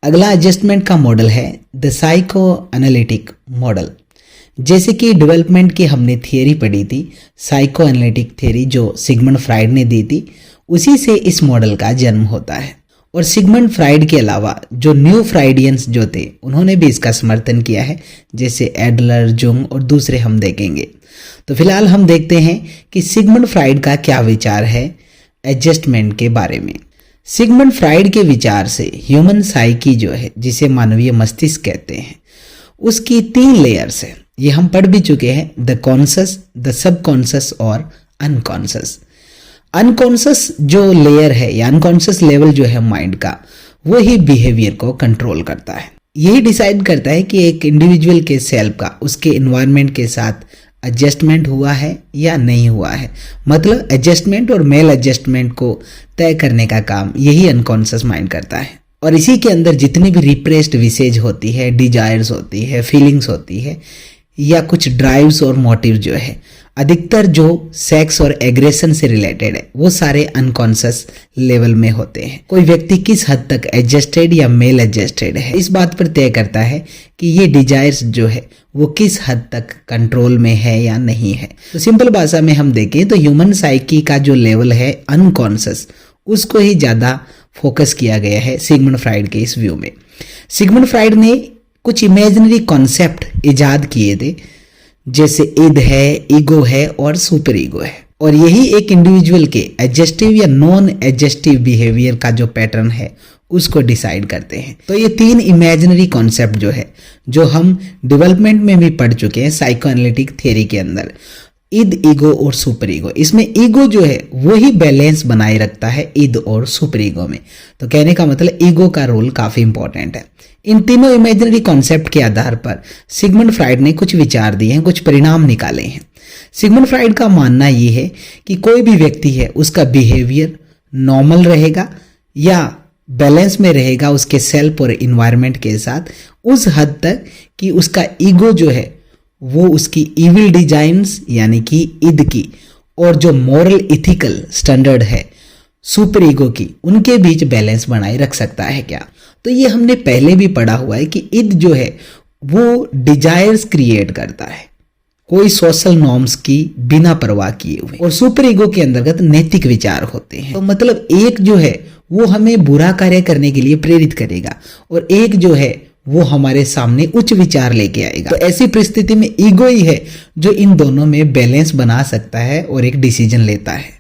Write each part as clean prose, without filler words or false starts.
अगला एडजस्टमेंट का मॉडल है द साइको एनालिटिक मॉडल। जैसे कि डेवलपमेंट की हमने थियरी पढ़ी थी, साइको एनालिटिक थियरी जो सिगमंड फ्राइड ने दी थी, उसी से इस मॉडल का जन्म होता है। और सिगमंड फ्राइड के अलावा जो न्यू फ्राइडियंस जो थे उन्होंने भी इसका समर्थन किया है, जैसे एडलर, जुंग और दूसरे हम देखेंगे। तो फिलहाल हम देखते हैं कि सिगमंड फ्राइड का क्या विचार है एडजस्टमेंट के बारे में। सिगमंड फ्राइड के विचार से ह्यूमन साइकी जो है, जिसे मानवीय मस्तिष्क कहते हैं, उसकी 3 लेयर्स है। ये हम पढ़ भी चुके हैं, द कॉन्शस, द सबकॉन्शस और अनकॉन्शस। अनकॉन्शस जो लेयर है या अनकॉन्शस लेवल जो है माइंड का, वो ही बिहेवियर को कंट्रोल करता है। यही डिसाइड करता है कि एक इंडिविजुअल के सेल्फ का उसके एनवायरनमेंट के साथ एडजस्टमेंट हुआ है या नहीं हुआ है। मतलब एडजस्टमेंट और मेल एडजस्टमेंट को तय करने का काम यही अनकॉन्शियस माइंड करता है। और इसी के अंदर जितनी भी रिप्रेस्ड विशेज होती है, डिजायर्स होती है, फीलिंग्स होती है या कुछ ड्राइव्स और मोटिव जो है, अधिकतर जो सेक्स और एग्रेशन से रिलेटेड है, वो सारे अनकॉन्शियस लेवल में होते हैं। कोई व्यक्ति किस हद तक एडजस्टेड या मेल एडजस्टेड है, इस बात पर तय करता है कि ये डिजायर्स जो है वो किस हद तक कंट्रोल में है या नहीं है। तो सिंपल भाषा में हम देखें तो ह्यूमन साइकी का जो लेवल है अनकॉन्शियस, उसको ही ज़्यादा फोकस किया गया है सिगमंड फ्राइड के इस व्यू में। सिगमंड फ्राइड ने कुछ इमेजिनरी कॉन्सेप्ट इजाद किए थे, जैसे इद है, ईगो है और सुपर ईगो है। और यही एक इंडिविजुअल के एडजस्टिव या नॉन एडजस्टिव बिहेवियर का जो पैटर्न है उसको डिसाइड करते हैं। तो ये 3 इमेजिनरी कॉन्सेप्ट जो है, जो हम डेवलपमेंट में भी पढ़ चुके हैं साइको एनालिटिक थियरी के अंदर, इद, ईगो और सुपर ईगो। इसमें ईगो जो है वो ही बैलेंस बनाए रखता है इद और सुपर ईगो में। तो कहने का मतलब ईगो का रोल काफी इंपॉर्टेंट है। इन तीनों इमेजिनरी कॉन्सेप्ट के आधार पर सिगमंड फ्राइड ने कुछ विचार दिए हैं, कुछ परिणाम निकाले हैं। सिगमंड फ्राइड का मानना ये है कि कोई भी व्यक्ति है उसका बिहेवियर नॉर्मल रहेगा या बैलेंस में रहेगा उसके सेल्फ और इन्वायरमेंट के साथ, उस हद तक कि उसका ईगो जो है वो उसकी इविल डिजाइन्स यानी कि इद की और जो मॉरल इथिकल स्टैंडर्ड है सुपर ईगो की, उनके बीच बैलेंस बनाए रख सकता है क्या। तो ये हमने पहले भी पढ़ा हुआ है कि इद जो है वो डिजायर्स क्रिएट करता है, कोई सोशल नॉर्म्स की बिना परवाह किए हुए, और सुपर ईगो के अंतर्गत नैतिक विचार होते हैं। तो मतलब एक जो है वो हमें बुरा कार्य करने के लिए प्रेरित करेगा और एक जो है वो हमारे सामने उच्च विचार लेके आएगा। तो ऐसी परिस्थिति में ईगो ही है जो इन दोनों में बैलेंस बना सकता है और एक डिसीजन लेता है।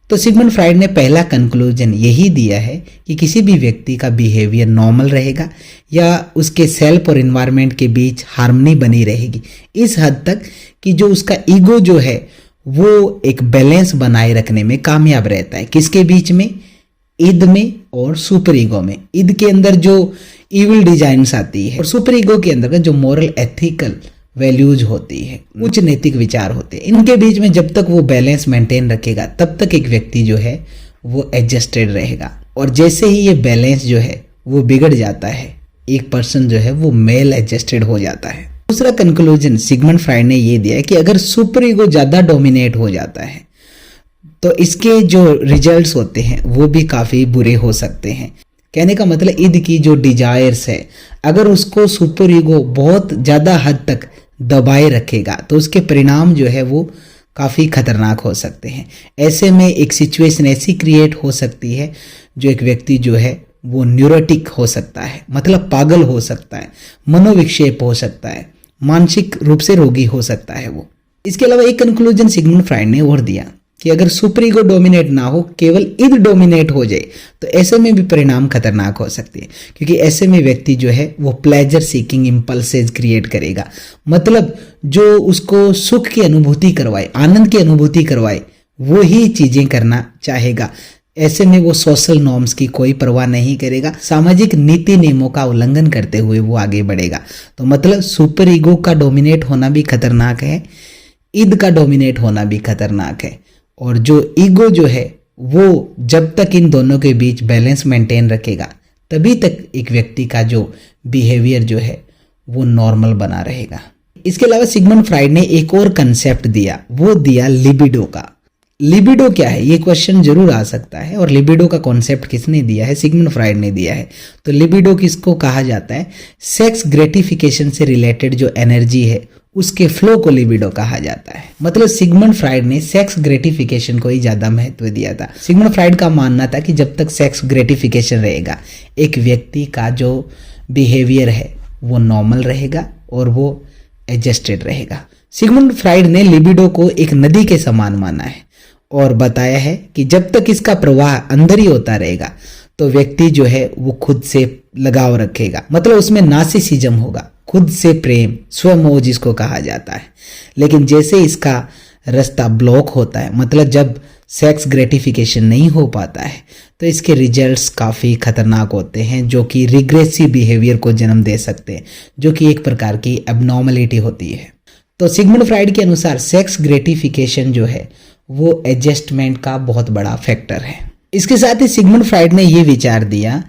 तो सिगमंड फ्राइड ने पहला कंक्लूजन यही दिया है कि किसी भी व्यक्ति का बिहेवियर नॉर्मल रहेगा या उसके सेल्फ और एनवायरनमेंट के बीच हार्मनी बनी रहेगी, इस हद तक कि जो उसका ईगो जो है वो एक बैलेंस बनाए रखने में कामयाब रहता है। किसके बीच में? इद में और सुपर ईगो में। इद के अंदर जो इविल डिजाइन्स आती है और सुपर ईगो के अंदर जो मॉरल एथिकल वैल्यूज होती है, उच्च नैतिक विचार होते हैं, इनके बीच में जब तक वो बैलेंस मेंटेन रखेगा तब तक एक व्यक्ति जो है वो एडजस्टेड रहेगा। और जैसे ही ये बैलेंस जो है वो बिगड़ जाता है, एक पर्सन जो है वो मेल एडजस्टेड हो जाता है। दूसरा कंक्लूजन सिगमंड फ्राइड ने ये दिया है कि अगर सुपर ईगो ज्यादा डोमिनेट हो जाता है तो इसके जो रिजल्ट्स होते हैं वो भी काफी बुरे हो सकते हैं। कहने का मतलब इद की जो डिजायर्स है, अगर उसको सुपर ईगो बहुत ज्यादा हद तक दबाए रखेगा तो उसके परिणाम जो है वो काफ़ी खतरनाक हो सकते हैं। ऐसे में एक सिचुएशन ऐसी क्रिएट हो सकती है जो एक व्यक्ति जो है वो न्यूरोटिक हो सकता है, मतलब पागल हो सकता है, मनोविक्षेप हो सकता है, मानसिक रूप से रोगी हो सकता है वो। इसके अलावा एक कंक्लूजन सिगमंड फ्राइड ने और दिया कि अगर सुपर ईगो डोमिनेट ना हो, केवल इद डोमिनेट हो जाए तो ऐसे में भी परिणाम खतरनाक हो सकते हैं, क्योंकि ऐसे में व्यक्ति जो है वो प्लेजर सीकिंग इंपल्सेस क्रिएट करेगा। मतलब जो उसको सुख की अनुभूति करवाए, आनंद की अनुभूति करवाए, वो ही चीजें करना चाहेगा। ऐसे में वो सोशल नॉर्म्स की कोई परवाह नहीं करेगा, सामाजिक नीति नियमों का उल्लंघन करते हुए वो आगे बढ़ेगा। तो मतलब सुपर ईगो का डोमिनेट होना भी खतरनाक है, इद का डोमिनेट होना भी खतरनाक है। और जो ईगो जो है वो जब तक इन दोनों के बीच बैलेंस मेंटेन रखेगा तभी तक एक व्यक्ति का जो बिहेवियर जो है वो नॉर्मल बना रहेगा। इसके अलावा सिगमंड फ्राइड ने एक और कंसेप्ट दिया, वो दिया लिबिडो का। लिबिडो क्या है, ये क्वेश्चन जरूर आ सकता है। और लिबिडो का कॉन्सेप्ट किसने दिया है? सिगमंड फ्राइड ने दिया है। तो लिबिडो किसको कहा जाता है? सेक्स ग्रेटिफिकेशन से रिलेटेड जो एनर्जी है उसके फ्लो को लिबिडो कहा जाता है। मतलब सिगमंड फ्राइड ने सेक्स ग्रेटिफिकेशन को ही ज्यादा महत्व दिया था। सिगमंड फ्राइड का मानना था कि जब तक सेक्स ग्रेटिफिकेशन रहेगा, एक व्यक्ति का जो बिहेवियर है वो नॉर्मल रहेगा और वो एडजस्टेड रहेगा। सिगमंड फ्राइड ने लिबिडो को एक नदी के समान माना है और बताया है कि जब तक इसका प्रवाह अंदर ही होता रहेगा तो व्यक्ति जो है वो खुद से लगाव रखेगा, मतलब उसमें नार्सिसिज्म होगा, खुद से प्रेम, स्वमोह जिसको कहा जाता है। लेकिन जैसे इसका रास्ता ब्लॉक होता है, मतलब जब सेक्स ग्रेटिफिकेशन नहीं हो पाता है, तो इसके रिजल्ट्स काफ़ी खतरनाक होते हैं, जो कि रिग्रेसिव बिहेवियर को जन्म दे सकते हैं, जो कि एक प्रकार की एबनॉर्मलिटी होती है। तो सिगमंड फ्राइड के अनुसार सेक्स ग्रेटिफिकेशन जो है वो एडजस्टमेंट का बहुत बड़ा फैक्टर है। इसके साथ ही सिगमंड फ्राइड ने ये विचार दिया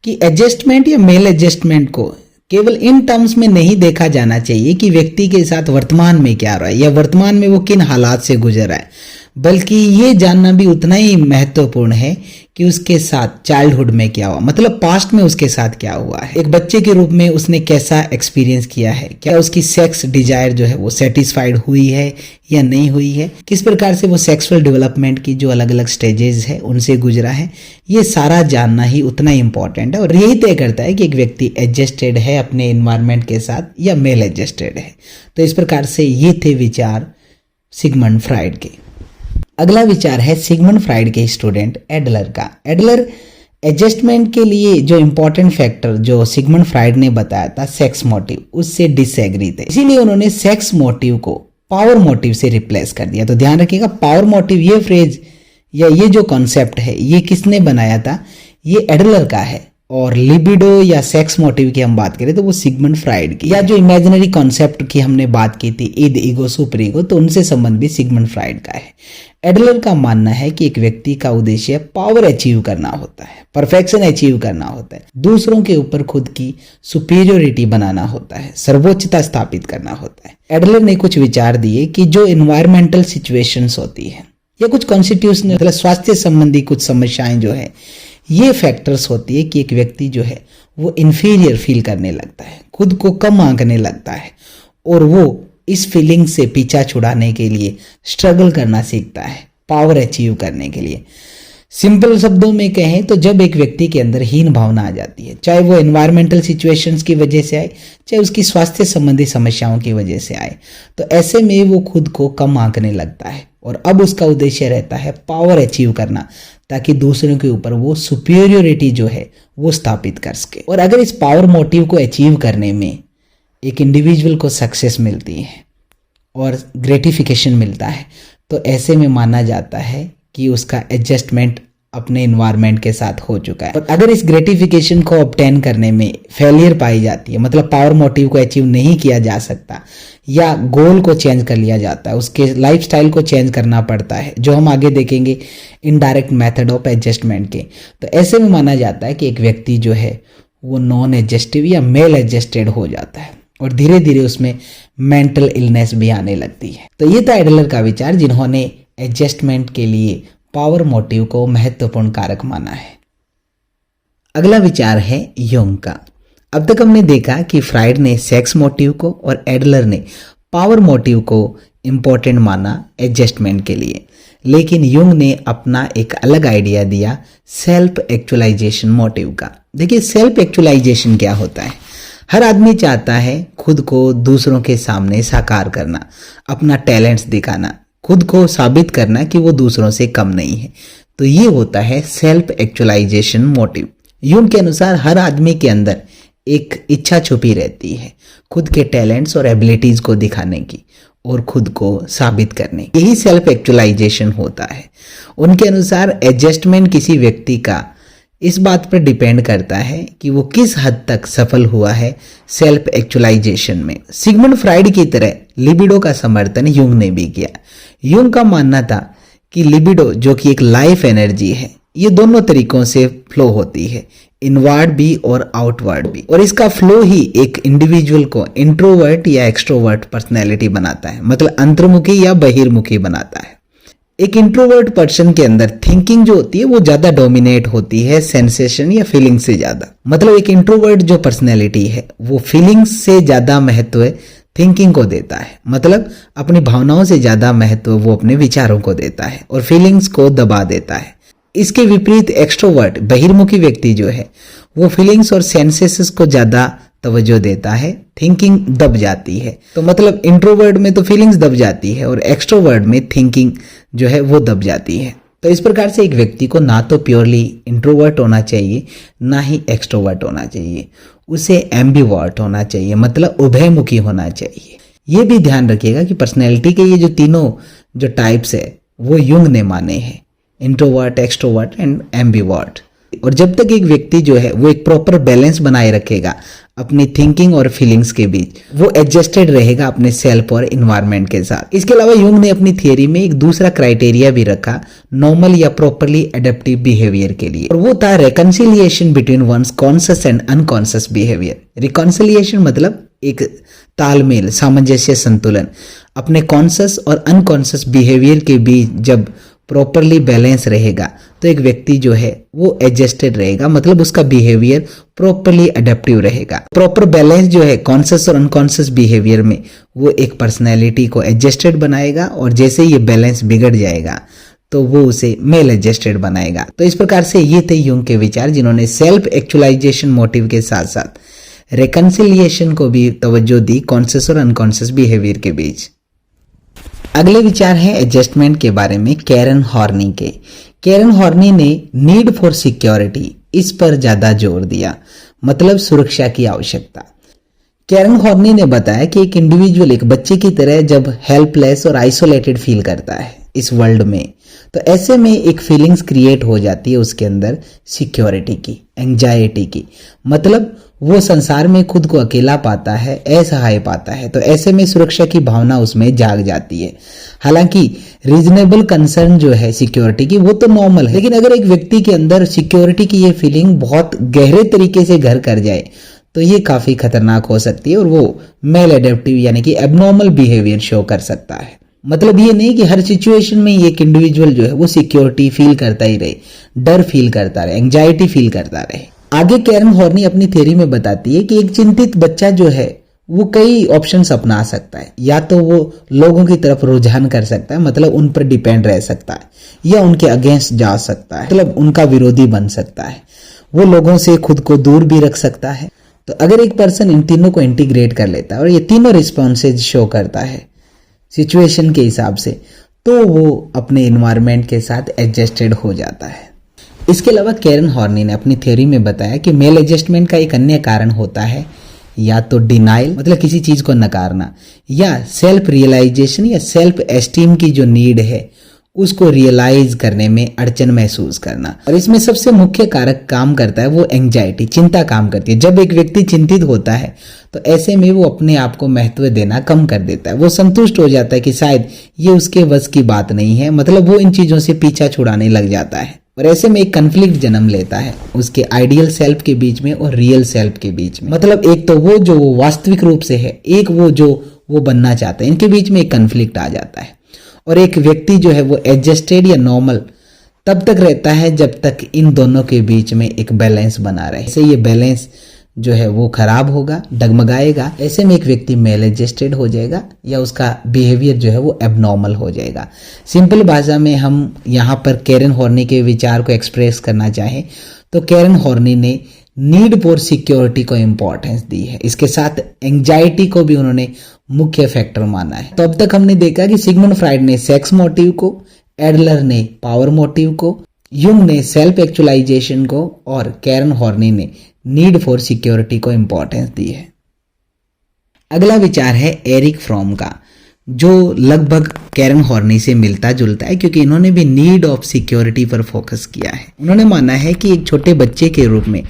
कि एडजस्टमेंट या मेल एडजस्टमेंट को केवल इन टर्म्स में नहीं देखा जाना चाहिए कि व्यक्ति के साथ वर्तमान में क्या रहा है या वर्तमान में वो किन हालात से गुजर रहा है, बल्कि ये जानना भी उतना ही महत्वपूर्ण है कि उसके साथ चाइल्डहुड में क्या हुआ, मतलब पास्ट में उसके साथ क्या हुआ है। एक बच्चे के रूप में उसने कैसा एक्सपीरियंस किया है, क्या उसकी सेक्स डिजायर जो है वो सेटिस्फाइड हुई है या नहीं हुई है, किस प्रकार से वो सेक्सुअल डेवलपमेंट की जो अलग अलग स्टेजेस है उनसे गुजरा है। ये सारा जानना ही उतना ही इंपॉर्टेंट है और यही तय करता है कि एक व्यक्ति एडजस्टेड है अपने एनवायरनमेंट के साथ या मेल एडजस्टेड है। तो इस प्रकार से ये थे विचार सिगमंड फ्राइड के। अगला विचार है सिगमंड फ्राइड के स्टूडेंट एडलर का। एडलर एडजस्टमेंट के लिए जो इंपॉर्टेंट फैक्टर जो सिगमंड फ्राइड ने बताया था सेक्स मोटिव, उससे डिसएग्री थे। इसीलिए उन्होंने सेक्स मोटिव को पावर मोटिव से रिप्लेस कर दिया। तो ध्यान रखिएगा, पावर मोटिव ये फ्रेज या ये जो कॉन्सेप्ट है ये किसने बनाया था? ये एडलर का है। और लिबिडो या सेक्स मोटिव की हम बात करें तो वो सिगमंड फ्राइड की, या जो इमेजिनरी कॉन्सेप्ट की हमने बात की थी ईद, ईगो, सुपर ईगो, तो उनसे संबंध भी सिगमंड फ्राइड का है। एडलर का मानना है कि एक व्यक्ति का उद्देश्य पावर अचीव करना होता है, परफेक्शन अचीव करना होता है, दूसरों के ऊपर खुद की सुपीरियोरिटी बनाना होता है, सर्वोच्चता स्थापित करना होता है। एडलर ने कुछ विचार दिए कि जो इन्वायरमेंटल सिचुएशंस होती है या कुछ कॉन्स्टिट्यूशनल मतलब स्वास्थ्य संबंधी कुछ समस्याएं जो है, ये फैक्टर्स होती है कि एक व्यक्ति जो है वो इन्फीरियर फील करने लगता है, खुद को कम आंकने लगता है और वो इस फीलिंग से पीछा छुड़ाने के लिए स्ट्रगल करना सीखता है पावर अचीव करने के लिए। सिंपल शब्दों में कहें तो जब एक व्यक्ति के अंदर हीन भावना आ जाती है, चाहे वो एनवायरमेंटल सिचुएशंस की वजह से आए, चाहे उसकी स्वास्थ्य संबंधी समस्याओं की वजह से आए, तो ऐसे में वो खुद को कम आंकने लगता है और अब उसका उद्देश्य रहता है पावर अचीव करना, ताकि दूसरों के ऊपर वो सुपीरियोरिटी जो है वो स्थापित कर सके। और अगर इस पावर मोटिव को अचीव करने में एक इंडिविजुअल को सक्सेस मिलती है और ग्रेटिफिकेशन मिलता है, तो ऐसे में माना जाता है कि उसका एडजस्टमेंट अपने इन्वायरमेंट के साथ हो चुका है। और अगर इस ग्रेटिफिकेशन को ऑब्टेन करने में फेलियर पाई जाती है, मतलब पावर मोटिव को अचीव नहीं किया जा सकता या गोल को चेंज कर लिया जाता है, उसके लाइफस्टाइल को चेंज करना पड़ता है, जो हम आगे देखेंगे इनडायरेक्ट मेथड ऑफ एडजस्टमेंट के, तो ऐसे में माना जाता है कि एक व्यक्ति जो है वो नॉन एडजस्टिव या मेल एडजस्टेड हो जाता है और धीरे धीरे उसमें मेंटल इलनेस भी आने लगती है। तो ये था एडलर का विचार, जिन्होंने एडजस्टमेंट के लिए पावर मोटिव को महत्वपूर्ण कारक माना है। अगला विचार है युंग का। अब तक हमने देखा कि फ्राइड ने सेक्स मोटिव को और एडलर ने पावर मोटिव को इंपॉर्टेंट माना एडजस्टमेंट के लिए, लेकिन युंग ने अपना एक अलग आइडिया दिया सेल्फ एक्चुअलाइजेशन मोटिव का। देखिए, सेल्फ एक्चुअलाइजेशन क्या होता है? हर आदमी चाहता है खुद को दूसरों के सामने साकार करना, अपना टैलेंट्स दिखाना, खुद को साबित करना कि वो दूसरों से कम नहीं है। तो ये होता है सेल्फ एक्चुअलाइजेशन मोटिव। युंग के अनुसार हर आदमी के अंदर एक इच्छा छुपी रहती है खुद के टैलेंट्स और एबिलिटीज को दिखाने की और खुद को साबित करने की। यही सेल्फ एक्चुअलाइजेशन होता है। उनके अनुसार एडजस्टमेंट किसी व्यक्ति का इस बात पर डिपेंड करता है कि वो किस हद तक सफल हुआ है सेल्फ एक्चुअलाइजेशन में। सिगमंड फ्राइड की तरह लिबिडो का समर्थन युंग ने भी किया। युंग का मानना था कि लिबिडो, जो कि एक लाइफ एनर्जी है, ये दोनों तरीकों से फ्लो होती है, इनवर्ड भी और आउटवर्ड भी, और इसका फ्लो ही एक इंडिविजुअल को इंट्रोवर्ट या एक्सट्रोवर्ट पर्सनैलिटी बनाता है, मतलब अंतर्मुखी या बहिर्मुखी बनाता है। एक इंट्रोवर्ट पर्सन के अंदर थिंकिंग जो होती है वो ज्यादा डोमिनेट होती है सेंसेशन या फीलिंग से ज्यादा। मतलब एक इंट्रोवर्ट जो पर्सनैलिटी है वो फीलिंग्स से ज्यादा महत्व थिंकिंग को देता है। मतलब अपनी भावनाओं से ज्यादा महत्व वो अपने विचारों को देता है और फीलिंग्स को दबा देता है। इसके विपरीत एक्सट्रोवर्ट बहिर्मुखी व्यक्ति जो है वो फीलिंग्स और सेंसेस को ज्यादा तवज्जो देता है, थिंकिंग दब जाती है। तो मतलब इंट्रोवर्ट में तो फीलिंग्स दब जाती है और एक्सट्रोवर्ट में थिंकिंग जो है वो दब जाती है। तो इस प्रकार से एक व्यक्ति को ना तो प्योरली इंट्रोवर्ट होना चाहिए ना ही एक्सट्रोवर्ट होना चाहिए, उसे एम्बिवर्ट होना चाहिए, मतलब उभयमुखी होना चाहिए। ये भी ध्यान रखिएगा कि पर्सनैलिटी के ये जो तीनों जो टाइप्स है वो युंग ने माने हैं, इंट्रोवर्ट, एक्सट्रोवर्ट एंड एम्बिवर्ट। और जब तक एक व्यक्ति जो है वो एक प्रॉपर बैलेंस बनाए रखेगा अपनी थिंकिंग और फीलिंग्स के बीच, वो एडजस्टेड रहेगा अपने सेल्फ और इन्वायरमेंट के साथ। इसके अलावा यूंग ने अपनी थियरी में एक दूसरा क्राइटेरिया भी रखा नॉर्मल या प्रॉपरली एडेप्टिव बिहेवियर के लिए, और वो था reconciliation between ones conscious and unconscious behaviour. Reconciliation मतलब एक तालमेल, सामंजस्य, संतुलन अपने कॉन्शियस और अनकॉन्शियस बिहेवियर के बीच जब प्रॉपरली बैलेंस रहेगा तो एक व्यक्ति जो है वो एडजस्टेड रहेगा, मतलब उसका बिहेवियर प्रॉपरली अडेप्टिव रहेगा। प्रॉपर बैलेंस जो है कॉन्शियस और अनकॉन्शियस बिहेवियर में वो एक पर्सनैलिटी को एडजस्टेड बनाएगा, और जैसे ये बैलेंस बिगड़ जाएगा तो वो उसे मेल एडजस्टेड बनाएगा। तो इस प्रकार से ये थे यूंग के विचार, जिन्होंने सेल्फ एक्चुअलाइजेशन मोटिव के साथ साथ रिकंसिलिएशन को भी तवज्जो दी कॉन्शियस और अनकॉन्शियस बिहेवियर के बीच। अगले विचार हैं एडजस्टमेंट के बारे में कैरन हॉर्नी के। कैरन हॉर्नी ने नीड फॉर सिक्योरिटी इस पर ज्यादा जोर दिया, मतलब सुरक्षा की आवश्यकता। कैरन हॉर्नी ने बताया कि एक इंडिविजुअल एक बच्चे की तरह जब हेल्पलेस और आइसोलेटेड फील करता है इस वर्ल्ड में, तो ऐसे में एक फीलिंग्स क्रिएट हो जाती है उसके अंदर सिक्योरिटी की, एंजाइटी की। मतलब वो संसार में खुद को अकेला पाता है, असहाय पाता है, तो ऐसे में सुरक्षा की भावना उसमें जाग जाती है। हालांकि रीजनेबल कंसर्न जो है सिक्योरिटी की वो तो नॉर्मल है, लेकिन अगर एक व्यक्ति के अंदर सिक्योरिटी की ये फीलिंग बहुत गहरे तरीके से घर कर जाए तो ये काफी खतरनाक हो सकती है और वो मेल एडेप्टिव यानी कि एबनॉर्मल बिहेवियर शो कर सकता है। मतलब ये नहीं कि हर सिचुएशन में एक इंडिविजुअल जो है वो सिक्योरिटी फील करता ही रहे, डर फील करता रहे, एंजाइटी फील करता रहे। आगे कैरन हॉर्नी अपनी थ्योरी में बताती है कि एक चिंतित बच्चा जो है वो कई ऑप्शंस अपना सकता है। या तो वो लोगों की तरफ रुझान कर सकता है, मतलब उन पर डिपेंड रह सकता है, या उनके अगेंस्ट जा सकता है, मतलब उनका विरोधी बन सकता है, वो लोगों से खुद को दूर भी रख सकता है। तो अगर एक पर्सन इन तीनों को इंटीग्रेट कर लेता है और ये तीनों रिस्पॉन्सेज शो करता है सिचुएशन के हिसाब से, तो वो अपने इन्वायरमेंट के साथ एडजस्टेड हो जाता है। इसके अलावा कैरन हॉर्नी ने अपनी थ्योरी में बताया कि मेल एडजस्टमेंट का एक अन्य कारण होता है या तो डिनाइल, मतलब किसी चीज को नकारना, या सेल्फ रियलाइजेशन या सेल्फ एस्टीम की जो नीड है उसको रियलाइज करने में अड़चन महसूस करना। और इसमें सबसे मुख्य कारक काम करता है वो एंजाइटी, चिंता काम करती है। जब एक व्यक्ति चिंतित होता है तो ऐसे में वो अपने आप को महत्व देना कम कर देता है, वो संतुष्ट हो जाता है कि शायद ये उसके वश की बात नहीं है, मतलब वो इन चीजों से पीछा छुड़ाने लग जाता है। और ऐसे में एक कन्फ्लिक्ट जन्म लेता है उसके आइडियल सेल्फ के बीच में और रियल सेल्फ के बीच में। मतलब एक तो वो जो वो वास्तविक रूप से है, एक वो जो वो बनना चाहता है, इनके बीच में एक कन्फ्लिक्ट आ जाता है। और एक व्यक्ति जो है वो एडजस्टेड या नॉर्मल तब तक रहता है जब तक इन दोनों के बीच में एक बैलेंस बना रहे। ऐसे ये बैलेंस जो है वो खराब होगा, डगमगाएगा, ऐसे में एक व्यक्ति मेल एडजस्टेड हो जाएगा या उसका बिहेवियर जो है वो एबनॉर्मल हो जाएगा। सिंपल भाषा में हम यहाँ पर कैरन हॉर्नी के विचार को एक्सप्रेस करना चाहें तो कैरन हॉर्नी ने नीड फॉर सिक्योरिटी को इंपॉर्टेंस दी है, इसके साथ एंजाइटी को भी उन्होंने मुख्य फैक्टर माना है। तो अब तक हमने देखा कि सिगमंड फ्राइड ने सेक्स मोटिव को, एडलर ने पावर मोटिव को, यूंग ने सेल्फ एक्चुअलाइजेशन को और कैरन हॉर्नी ने नीड फॉर सिक्योरिटी को इंपॉर्टेंस दी है। अगला विचार है एरिक फ्रॉम का, जो लगभग कैरन हॉर्नी से मिलता जुलता है क्योंकि इन्होंने भी नीड ऑफ सिक्योरिटी पर फोकस किया है। उन्होंने माना है कि एक छोटे बच्चे के रूप में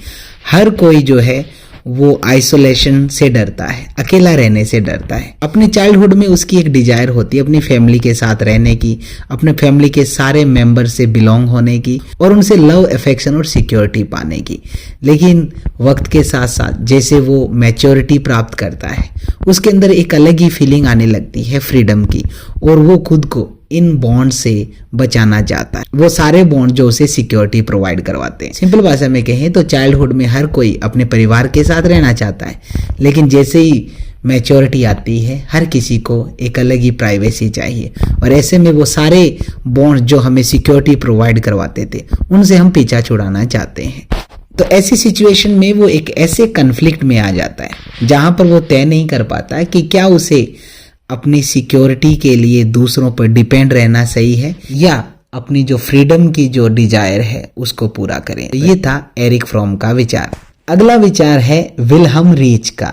हर कोई जो है वो आइसोलेशन से डरता है, अकेला रहने से डरता है। अपने चाइल्डहुड में उसकी एक डिजायर होती है अपनी फैमिली के साथ रहने की, अपने फैमिली के सारे मेंबर से बिलोंग होने की और उनसे लव, अफेक्शन और सिक्योरिटी पाने की। लेकिन वक्त के साथ साथ जैसे वो मैच्योरिटी प्राप्त करता है उसके अंदर एक अलग ही फीलिंग आने लगती है फ्रीडम की, और वो खुद को इन बॉन्ड से बचाना चाहता है, वो सारे बॉन्ड जो उसे सिक्योरिटी प्रोवाइड करवाते हैं। सिंपल भाषा में कहें तो चाइल्डहुड में हर कोई अपने परिवार के साथ रहना चाहता है, लेकिन जैसे ही मैच्योरिटी आती है हर किसी को एक अलग ही प्राइवेसी चाहिए, और ऐसे में वो सारे बॉन्ड जो हमें सिक्योरिटी प्रोवाइड करवाते थे उनसे हम पीछा छुड़ाना चाहते हैं। तो ऐसी सिचुएशन में वो एक ऐसे कन्फ्लिक्ट में आ जाता है जहां पर वो तय नहीं कर पाता कि क्या उसे अपनी सिक्योरिटी के लिए दूसरों पर डिपेंड रहना सही है या अपनी जो फ्रीडम की जो डिजायर है उसको पूरा करें। ये था एरिक फ्रॉम का विचार। अगला विचार है विल्हम रीच का।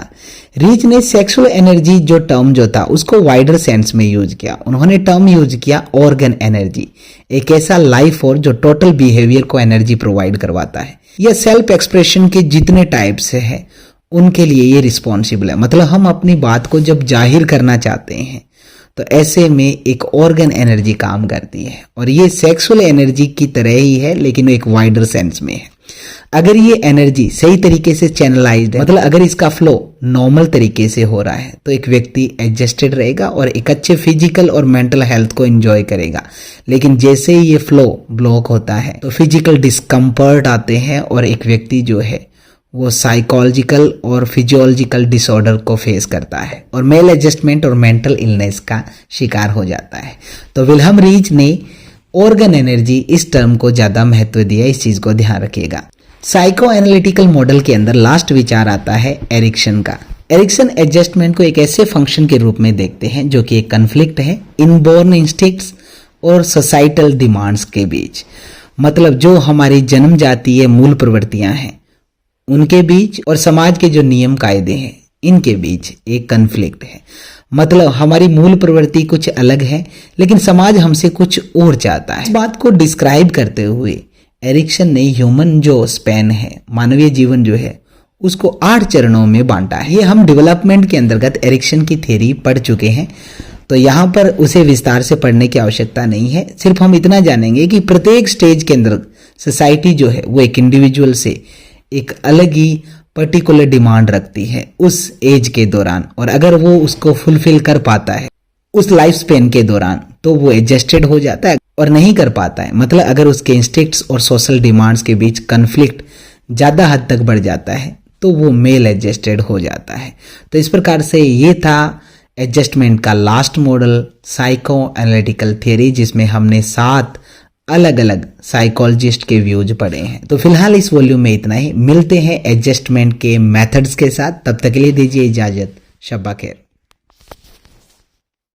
रीच ने सेक्सुअल एनर्जी जो टर्म जो था उसको वाइडर सेंस में यूज किया। उन्होंने टर्म यूज किया ऑर्गन एनर्जी, एक ऐसा लाइफ फोर्स जो टोटल बिहेवियर को एनर्जी प्रोवाइड करवाता है। यह सेल्फ एक्सप्रेशन के जितने टाइप्स है उनके लिए ये रिस्पॉन्सिबल है। मतलब हम अपनी बात को जब जाहिर करना चाहते हैं तो ऐसे में एक ऑर्गन एनर्जी काम करती है, और ये सेक्सुअल एनर्जी की तरह ही है लेकिन एक वाइडर सेंस में है। अगर ये एनर्जी सही तरीके से चैनलाइज्ड है, मतलब अगर इसका फ्लो नॉर्मल तरीके से हो रहा है तो एक व्यक्ति एडजस्टेड रहेगा और एक अच्छे फिजिकल और मेंटल हेल्थ को एंजॉय करेगा। लेकिन जैसे ही ये फ्लो ब्लॉक होता है तो फिजिकल डिस्कम्फर्ट आते हैं और एक व्यक्ति जो है वो साइकोलॉजिकल और फिजियोलॉजिकल डिसऑर्डर को फेस करता है और मेल एडजस्टमेंट और मेंटल इलनेस का शिकार हो जाता है। तो विल्हम रीच ने ऑर्गन एनर्जी इस टर्म को ज्यादा महत्व दिया, इस चीज को ध्यान रखिएगा। साइको एनालिटिकल मॉडल के अंदर लास्ट विचार आता है एरिक्सन का। एरिक्सन एडजस्टमेंट को एक ऐसे फंक्शन के रूप में देखते हैं जो कि एक कन्फ्लिक्ट है इनबॉर्न इंस्टिंक्ट्स और सोसाइटल डिमांड्स के बीच। मतलब जो हमारी जन्म जातीय मूल प्रवृत्तियां हैं उनके बीच और समाज के जो नियम कायदे हैं इनके बीच एक कन्फ्लिक्ट है। मतलब हमारी मूल प्रवृत्ति कुछ अलग है लेकिन समाज हमसे कुछ और चाहता है। इस बात को डिस्क्राइब करते हुए एरिक्सन ने ह्यूमन जो स्पैन है, मानवीय जीवन जो है, उसको 8 चरणों में बांटा है। ये हम डेवलपमेंट के अंतर्गत एरिक्सन की थ्योरी पढ़ चुके हैं, तो यहाँ पर उसे विस्तार से पढ़ने की आवश्यकता नहीं है। सिर्फ हम इतना जानेंगे कि प्रत्येक स्टेज के अंदर सोसाइटी जो है वो एक इंडिविजुअल से एक अलग ही पर्टिकुलर डिमांड रखती है उस एज के दौरान, और अगर वो उसको फुलफिल कर पाता है उस लाइफ स्पेन के दौरान तो वो एडजस्टेड हो जाता है, और नहीं कर पाता है मतलब अगर उसके इंस्टिंक्ट्स और सोशल डिमांड्स के बीच कन्फ्लिक्ट ज़्यादा हद तक बढ़ जाता है तो वो मेल एडजस्टेड हो जाता है। तो इस प्रकार से ये था एडजस्टमेंट का last model, psycho analytical theory, जिसमें हमने 7 अलग अलग साइकोलॉजिस्ट के व्यूज पढ़े हैं। तो फिलहाल इस वॉल्यूम में इतना ही, मिलते हैं एडजस्टमेंट के मेथड्स के साथ। तब तक के लिए दीजिए इजाजत, शब्बा खैर।